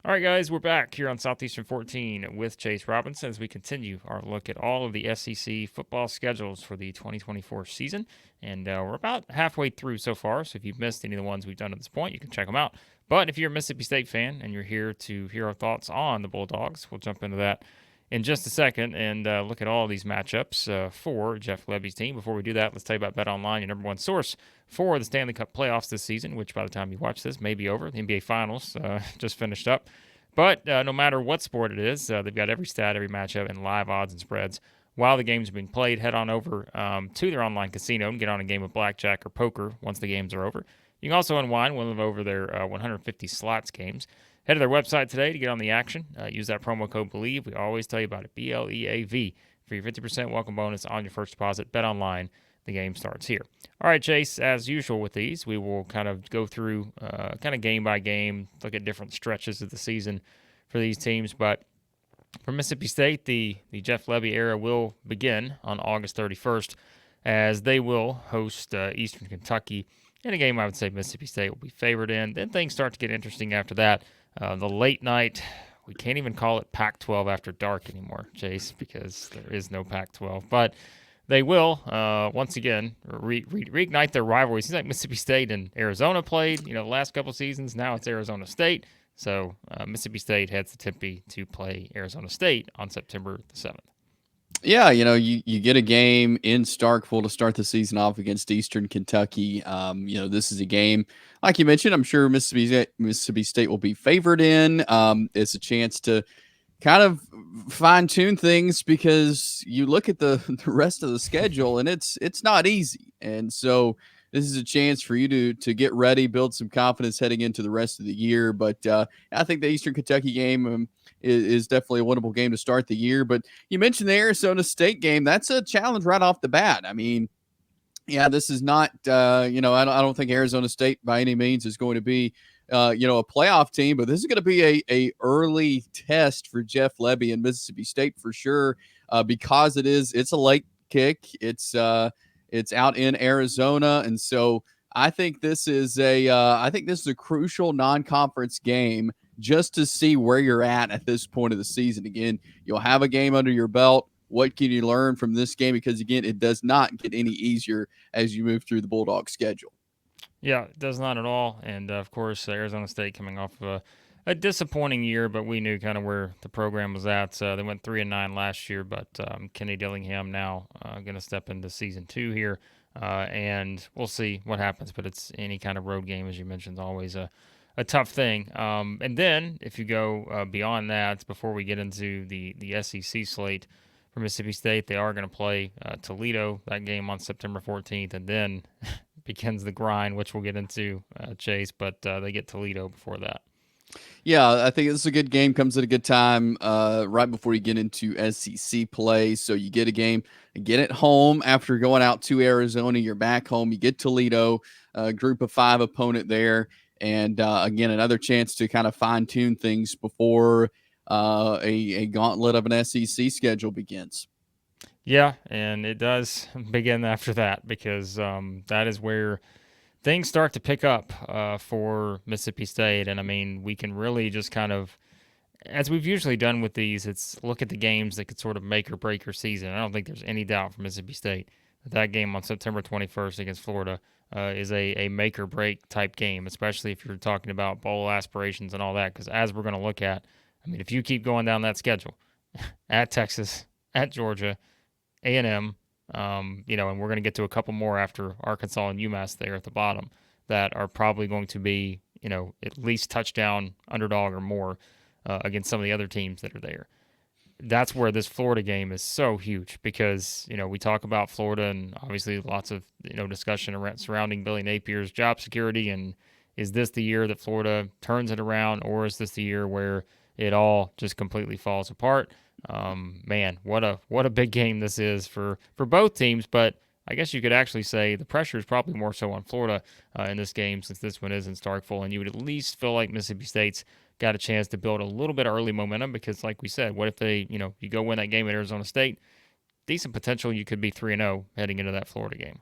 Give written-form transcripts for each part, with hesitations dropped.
All right, guys, we're back here on Southeastern 14 with Chase Robinson as we continue our look at all of the SEC football schedules for the 2024 season. And we're about halfway through so far, so if you've missed any of the ones we've done at this point, you can check them out. But if you're a Mississippi State fan and you're here to hear our thoughts on the Bulldogs, we'll jump into that in just a second and look at all of these matchups for Jeff Lebby's team. Before we do that, let's tell you about BetOnline, your number one source for the Stanley Cup playoffs this season, which by the time you watch this may be over. The NBA Finals just finished up. But no matter what sport it is, they've got every stat, every matchup, and live odds and spreads. While the games are being played, head on over to their online casino and get on a game of blackjack or poker once the games are over. You can also unwind one of over their 150 slots games. Head to their website today to get on the action. Use that promo code BELIEVE. We always tell you about it, BLEAV, for your 50% welcome bonus on your first deposit. Bet online. The game starts here. All right, Chase, as usual with these, we will kind of go through kind of game by game, look at different stretches of the season for these teams. But for Mississippi State, the Jeff Lebby era will begin on August 31st as they will host Eastern Kentucky in a game I would say Mississippi State will be favored in. Then things start to get interesting after that. The late night, we can't even call it Pac-12 after dark anymore, Chase, because there is no Pac-12. But they will, once again, reignite their rivalry. It seems like Mississippi State and Arizona played, the last couple seasons. Now it's Arizona State. So Mississippi State heads to Tempe to play Arizona State on September the 7th. Yeah, you get a game in Starkville to start the season off against Eastern Kentucky. This is a game, like you mentioned, I'm sure Mississippi State will be favored in. It's a chance to kind of fine-tune things because you look at the rest of the schedule and it's not easy. And so this is a chance for you to get ready, build some confidence heading into the rest of the year. But I think the Eastern Kentucky game is definitely a winnable game to start the year. But you mentioned the Arizona State game. That's a challenge right off the bat. I mean, yeah, this is not, I don't think Arizona State by any means is going to be, a playoff team, but this is going to be a early test for Jeff Lebby and Mississippi State for sure, because it's a late kick. It's out in Arizona, and so I think this is a crucial non-conference game just to see where you're at this point of the season. Again, you'll have a game under your belt. What can you learn from this game? Because, again, it does not get any easier as you move through the Bulldog schedule. Yeah, it does not at all. And, of course, Arizona State coming off of a disappointing year, but we knew kind of where the program was at. They went 3-9 last year, but Kenny Dillingham now going to step into season 2 here. And we'll see what happens. But it's any kind of road game, as you mentioned, is always a tough thing. And then if you go beyond that, before we get into the SEC slate for Mississippi State, they are going to play Toledo, that game on September 14th, and then begins the grind, which we'll get into, Chase, but they get Toledo before that. Yeah, I think this is a good game. Comes at a good time right before you get into SEC play. So you get a game, get it home after going out to Arizona. You're back home. You get Toledo, a group of 5 opponent there. And again, another chance to kind of fine tune things before a gauntlet of an SEC schedule begins. Yeah, and it does begin after that because that is where things start to pick up for Mississippi State. And I mean, we can really just kind of, as we've usually done with these, it's look at the games that could sort of make or break your season. I don't think there's any doubt for Mississippi State that game on September 21st against Florida is a make or break type game, especially if you're talking about bowl aspirations and all that. Because as we're going to look at, I mean, if you keep going down that schedule at Texas, at Georgia, A&M, and we're going to get to a couple more after Arkansas and UMass there at the bottom that are probably going to be, at least touchdown underdog or more against some of the other teams that are there. That's where this Florida game is so huge because, we talk about Florida and obviously lots of, discussion around surrounding Billy Napier's job security. And is this the year that Florida turns it around, or is this the year where it all just completely falls apart? Man, what a big game this is for both teams, but I guess you could actually say the pressure is probably more so on Florida in this game since this one is in Starkville, and you would at least feel like Mississippi State's got a chance to build a little bit of early momentum because, like we said, what if they, you go win that game at Arizona State, decent potential you could be 3-0 heading into that Florida game.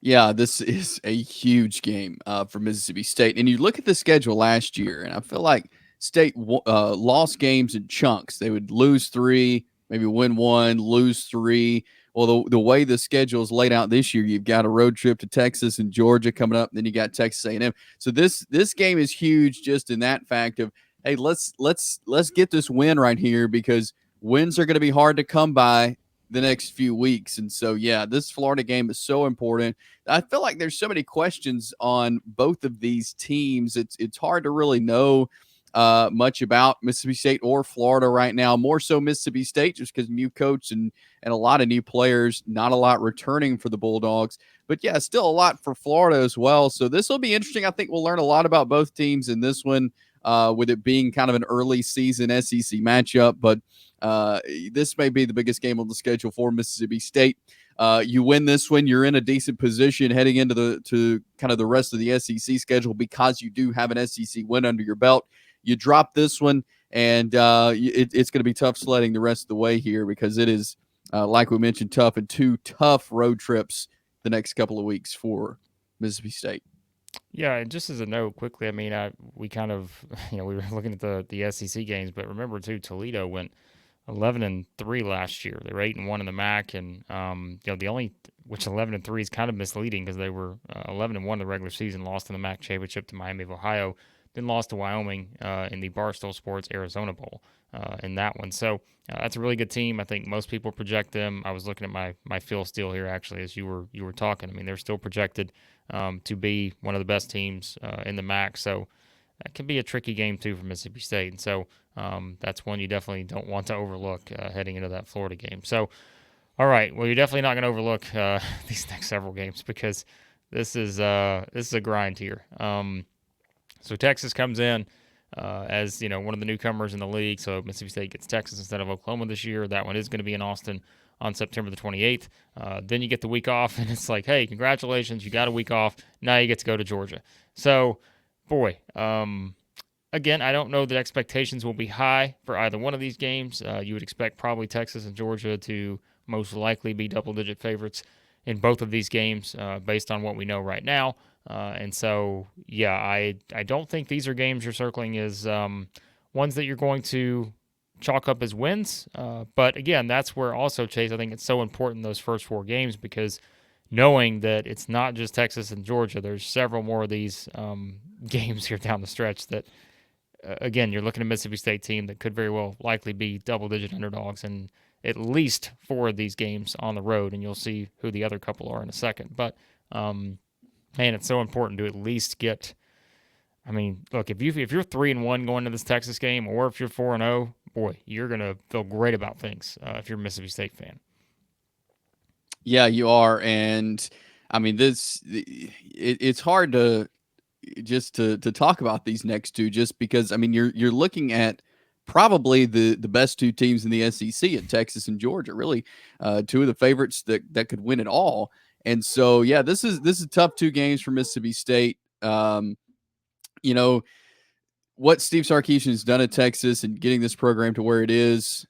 Yeah, this is a huge game for Mississippi State. And you look at the schedule last year, and I feel like State lost games in chunks. They would lose 3, maybe win 1, lose 3. Well, the way the schedule is laid out this year, you've got a road trip to Texas and Georgia coming up, and then you got Texas A&M. So this game is huge just in that fact of, hey, let's get this win right here, because wins are going to be hard to come by the next few weeks. And so, yeah, this Florida game is so important. I feel like there's so many questions on both of these teams. It's hard to really know much about Mississippi State or Florida right now. More so Mississippi State, just because new coach and a lot of new players, not a lot returning for the Bulldogs. But yeah, still a lot for Florida as well. So this will be interesting. I think we'll learn a lot about both teams in this one, with it being kind of an early season SEC matchup. But this may be the biggest game on the schedule for Mississippi State. You win this one, you're in a decent position heading into the kind of the rest of the SEC schedule, because you do have an SEC win under your belt. You drop this one, and it's going to be tough sledding the rest of the way here, because it is, like we mentioned, tough, and 2 tough road trips the next couple of weeks for Mississippi State. Yeah, and just as a note, quickly, I mean, we kind of, we were looking at the SEC games, but remember too, Toledo went 11-3 last year. They were 8-1 in the MAC, and the only, which 11-3 is kind of misleading, because they were 11-1 in the regular season, lost in the MAC championship to Miami of Ohio, then lost to Wyoming in the Barstool Sports Arizona Bowl in that one. So that's a really good team. I think most people project them. I was looking at my Phil Steele here actually as you were talking. I mean, they're still projected to be one of the best teams in the MAC. So that can be a tricky game too for Mississippi State. And so that's one you definitely don't want to overlook heading into that Florida game. So, all right, well, you're definitely not going to overlook these next several games, because this is a grind here. So Texas comes in as one of the newcomers in the league. So Mississippi State gets Texas instead of Oklahoma this year. That one is going to be in Austin on September the 28th. Then you get the week off, and it's like, hey, congratulations, you got a week off. Now you get to go to Georgia. So, boy, again, I don't know that expectations will be high for either one of these games. You would expect probably Texas and Georgia to most likely be double-digit favorites in both of these games based on what we know right now. And so, yeah, I don't think these are games you're circling as ones that you're going to chalk up as wins. But again, that's where also, Chase, I think it's so important those first 4 games, because knowing that it's not just Texas and Georgia, there's several more of these games here down the stretch that, again, you're looking at a Mississippi State team that could very well likely be double-digit underdogs in at least 4 of these games on the road, and you'll see who the other couple are in a second. But man, it's so important to at least get. I mean, look, if you're 3-1 going to this Texas game, or if you're 4-0, boy, you're gonna feel great about things if you're a Mississippi State fan. Yeah, you are, and I mean, it's hard to just to talk about these next 2, just because I mean you're looking at probably the best 2 teams in the SEC in Texas and Georgia, really 2 of the favorites that could win it all. And so, yeah, this is tough 2 games for Mississippi State. What Steve Sarkisian's done at Texas and getting this program to where it is,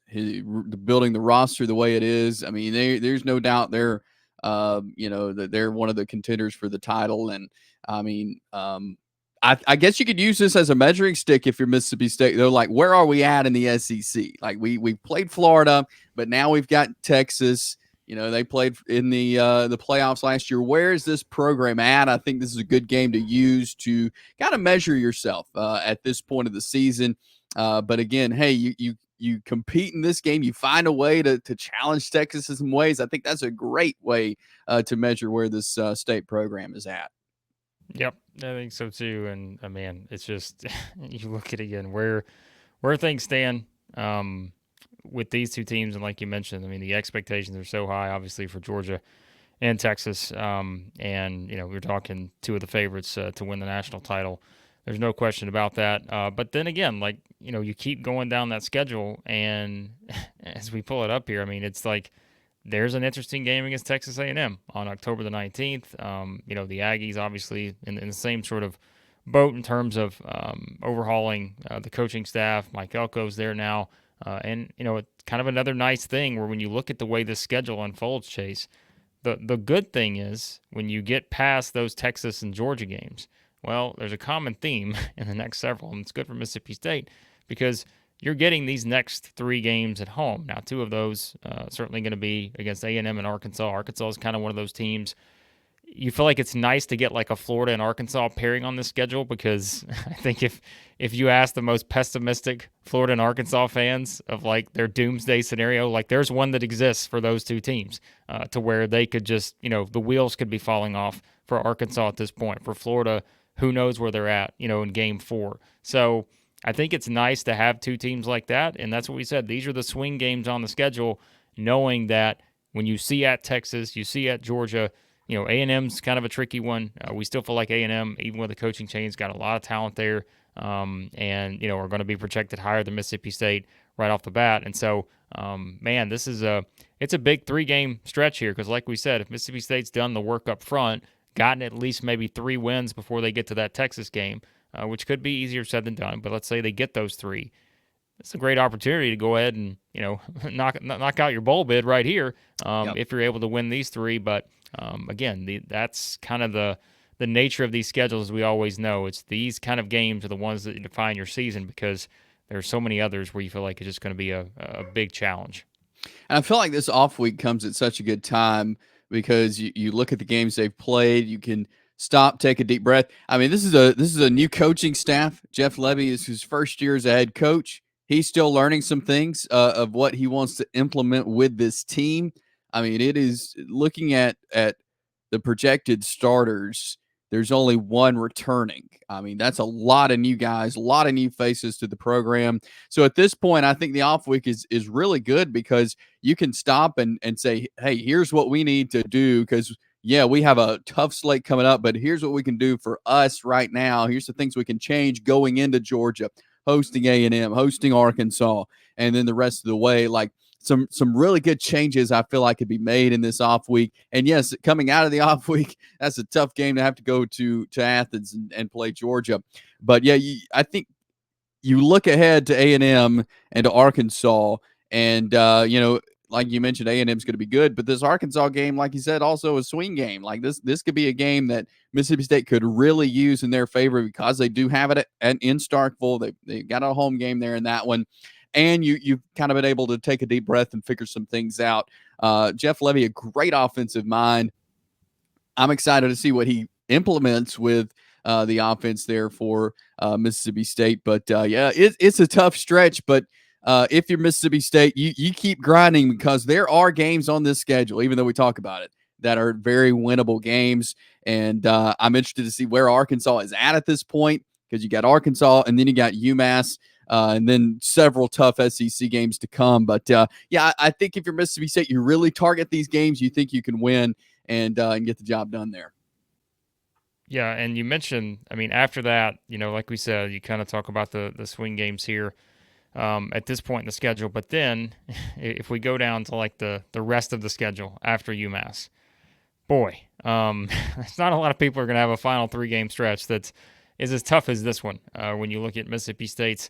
building the roster the way it is. I mean, there's no doubt that they're one of the contenders for the title. And I mean, I guess you could use this as a measuring stick if you're Mississippi State. They're like, where are we at in the SEC? Like we played Florida, but now we've got Texas. They played in the playoffs last year. Where is this program at? I think this is a good game to use to kind of measure yourself at this point of the season. But again, hey, you compete in this game. You find a way to challenge Texas in some ways. I think that's a great way to measure where this state program is at. Yep, I think so too. And man, it's just you look at again where things stand. With these 2 teams, and like you mentioned, I mean, the expectations are so high, obviously, for Georgia and Texas. And, we're talking 2 of the favorites to win the national title. There's no question about that. But then again, you keep going down that schedule, and as we pull it up here, I mean, it's like there's an interesting game against Texas A&M on October the 19th. The Aggies, obviously, in the same sort of boat in terms of overhauling the coaching staff. Mike Elko's there now. And it's kind of another nice thing where when you look at the way this schedule unfolds, Chase, the good thing is when you get past those Texas and Georgia games, Well, there's a common theme in the next several, and it's good for Mississippi State because you're getting these next 3 games at home. Now, 2 of those certainly going to be against A&M and Arkansas. Arkansas is kind of one of those teams. You feel like it's nice to get like a Florida and Arkansas pairing on this schedule because I think if you ask the most pessimistic Florida and Arkansas fans of like their doomsday scenario, like there's one that exists for those 2 teams to where they could just, the wheels could be falling off for Arkansas at this point. For Florida, who knows where they're at, in game 4. So I think it's nice to have 2 teams like that. And that's what we said. These are the swing games on the schedule, knowing that when you see at Texas, you see at Georgia, A&M's kind of a tricky one. We still feel like A&M, even with the coaching change, got a lot of talent there, and are going to be projected higher than Mississippi State right off the bat. And so, man, it's a big 3-game stretch here because, like we said, if Mississippi State's done the work up front, gotten at least maybe 3 wins before they get to that Texas game, which could be easier said than done. But let's say they get those 3. It's a great opportunity to go ahead and knock out your bowl bid right here if you're able to win these 3. But again, that's kind of the nature of these schedules. We always know it's these kind of games are the ones that define your season because there's so many others where you feel like it's just going to be a big challenge. And I feel like this off week comes at such a good time because you look at the games they've played. You can stop, take a deep breath. I mean, this is a new coaching staff. Jeff Levy is his first year as a head coach. He's still learning some things of what he wants to implement with this team. I mean, it is looking at the projected starters. There's only 1 returning. I mean, that's a lot of new guys, a lot of new faces to the program. So at this point, I think the off week is really good because you can stop and say, hey, here's what we need to do because, yeah, we have a tough slate coming up, but here's what we can do for us right now. Here's the things we can change going into Georgia, hosting A&M, hosting Arkansas, and then the rest of the way. Like some really good changes I feel like could be made in this off week. And yes, coming out of the off week, that's a tough game to have to go to Athens and play Georgia. But yeah, I think you look ahead to A&M and to Arkansas, and like you mentioned, A&M's going to be good, but this Arkansas game, like you said, also a swing game. Like this could be a game that Mississippi State could really use in their favor because they do have it in Starkville. They got a home game there in that one, and you've kind of been able to take a deep breath and figure some things out. Jeff Levy, a great offensive mind. I'm excited to see what he implements with the offense there for Mississippi State. But it's a tough stretch, but if you're Mississippi State, you keep grinding because there are games on this schedule, even though we talk about it, that are very winnable games. And I'm interested to see where Arkansas is at this point because you got Arkansas and then you got UMass and then several tough SEC games to come. But I think if you're Mississippi State, you really target these games you think you can win and get the job done there. Yeah, and you mentioned, I mean, after that, like we said, you kind of talk about the swing games here. At this point in the schedule. But then if we go down to like the rest of the schedule after UMass, boy, it's not a lot of people are going to have a final 3-game stretch that is as tough as this one. When you look at Mississippi State's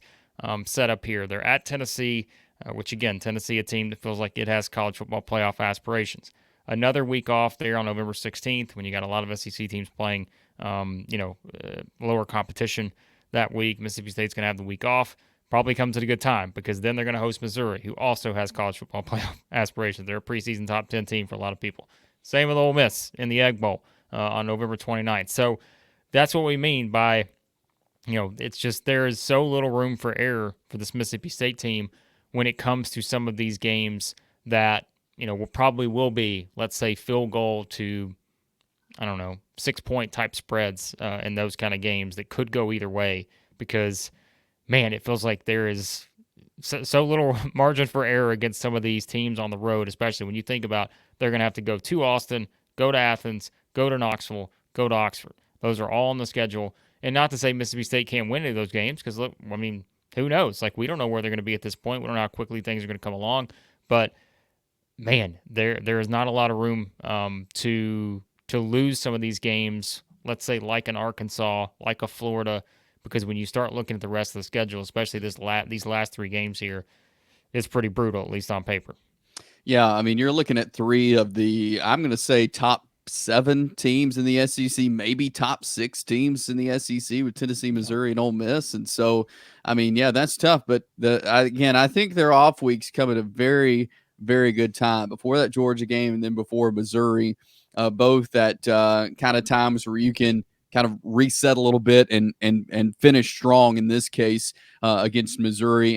setup here, they're at Tennessee, which again, Tennessee, a team that feels like it has college football playoff aspirations. Another week off there on November 16th when you got a lot of SEC teams playing, lower competition that week. Mississippi State's going to have the week off. Probably comes at a good time because then they're going to host Missouri, who also has college football playoff aspirations. They're a preseason top 10 team for a lot of people. Same with Ole Miss in the Egg Bowl on November 29th. So that's what we mean by, it's just there is so little room for error for this Mississippi State team when it comes to some of these games that, will be, let's say, field goal to, 6-point type spreads in those kind of games that could go either way because – man, it feels like there is so little margin for error against some of these teams on the road, especially when you think about they're going to have to go to Austin, go to Athens, go to Knoxville, go to Oxford. Those are all on the schedule. And not to say Mississippi State can't win any of those games because, look, I mean, who knows? Like, we don't know where they're going to be at this point. We don't know how quickly things are going to come along. But, man, there is not a lot of room to lose some of these games, let's say like an Arkansas, like a Florida, because when you start looking at the rest of the schedule, especially these last 3 games here, it's pretty brutal, at least on paper. Yeah, I mean, you're looking at 3 of the, I'm going to say, top 7 teams in the SEC, maybe top 6 teams in the SEC with Tennessee, Missouri, and Ole Miss. And so, I mean, yeah, that's tough. But again, I think their off weeks come at a very, very good time before that Georgia game and then before Missouri. Both at kind of times where you can kind of reset a little bit and finish strong in this case against Missouri.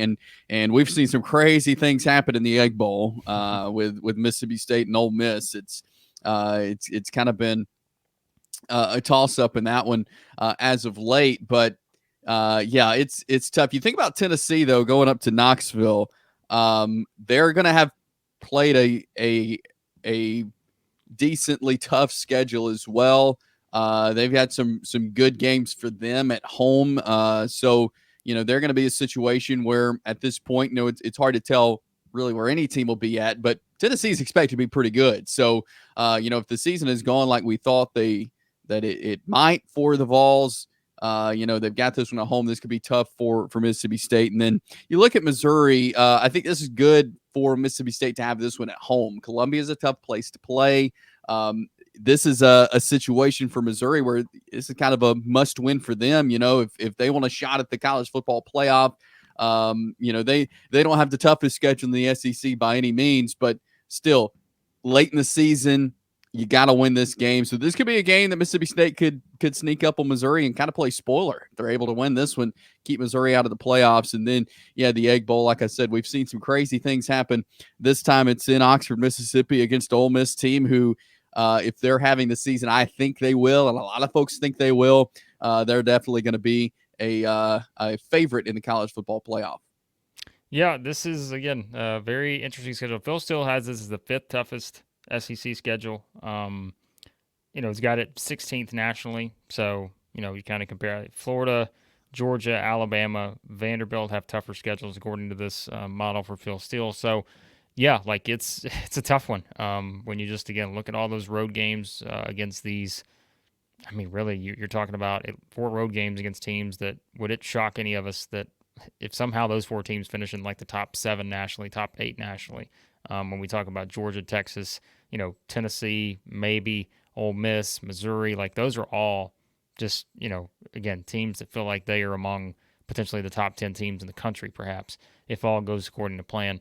And we've seen some crazy things happen in the Egg Bowl with Mississippi State and Ole Miss. It's kind of been a toss up in that one as of late, but yeah, it's tough. You think about Tennessee though, going up to Knoxville, they're going to have played a decently tough schedule as well. They've had some good games for them at home, so they're going to be a situation where at this point, it's hard to tell really where any team will be at, but Tennessee is expected to be pretty good. So, if the season has gone like we thought it might for the Vols, they've got this one at home. This could be tough for Mississippi State. And then you look at Missouri. I think this is good for Mississippi State to have this one at home. Columbia is a tough place to play. This is a situation for Missouri where this is kind of a must win for them. If they want a shot at the college football playoff, they don't have the toughest schedule in the SEC by any means, but still late in the season, you got to win this game. So this could be a game that Mississippi State could sneak up on Missouri and kind of play spoiler. If they're able to win this one, keep Missouri out of the playoffs. And then, yeah, the Egg Bowl, like I said, we've seen some crazy things happen. This time it's in Oxford, Mississippi against Ole Miss team who, if they're having the season, I think they will, and a lot of folks think they will, they're definitely going to be a favorite in the college football playoff. Yeah, this is, again, a very interesting schedule. Phil still has this as the 5th toughest SEC schedule. It's got it 16th nationally. So, you kind of compare it. Florida, Georgia, Alabama, Vanderbilt have tougher schedules according to this model for Phil Steele. So, yeah, like it's a tough one. When you just, again, look at all those road games against these. I mean, really, you're talking about 4 road games against teams that would it shock any of us that if somehow those 4 teams finish in like the top 7 nationally, top 8 nationally, when we talk about Georgia, Texas, Tennessee, maybe Ole Miss, Missouri, like those are all just, again, teams that feel like they are among potentially the top 10 teams in the country, perhaps, if all goes according to plan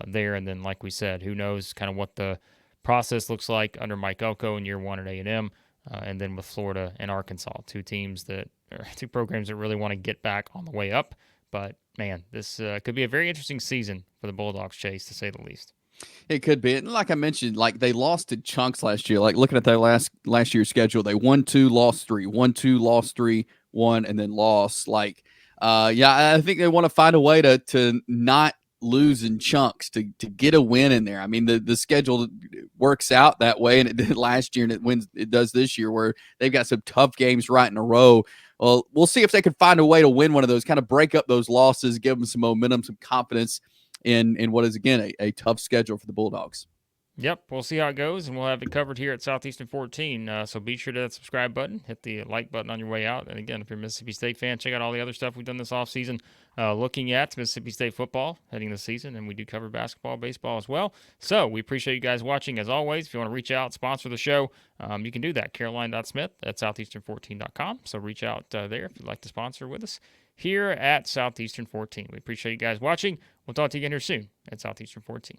there. And then, like we said, who knows kind of what the process looks like under Mike Elko in year 1 at A&M. And then with Florida and Arkansas, 2 programs that really want to get back on the way up. But, man, this could be a very interesting season for the Bulldogs, Chase, to say the least. It could be. And like I mentioned, like they lost in chunks last year. Like looking at their last year's schedule, they won 2, lost 3, won 2, lost 3, won, and then lost. Like, yeah, I think they want to find a way to not lose in chunks to get a win in there. I mean, the schedule works out that way, and it did last year, and it does this year, where they've got some tough games right in a row. Well, we'll see if they can find a way to win one of those, kind of break up those losses, give them some momentum, some confidence in what is, again, a tough schedule for the Bulldogs. Yep, we'll see how it goes, and we'll have it covered here at Southeastern 14. So be sure to hit that subscribe button, hit the like button on your way out. And again, if you're a Mississippi State fan, check out all the other stuff we've done this offseason looking at Mississippi State football heading the season, and we do cover basketball, baseball as well. So we appreciate you guys watching. As always, if you want to reach out, sponsor the show, you can do that. caroline.smith at southeastern14.com. So reach out there if you'd like to sponsor with us here at Southeastern 14. We appreciate you guys watching. We'll talk to you again here soon at Southeastern 14.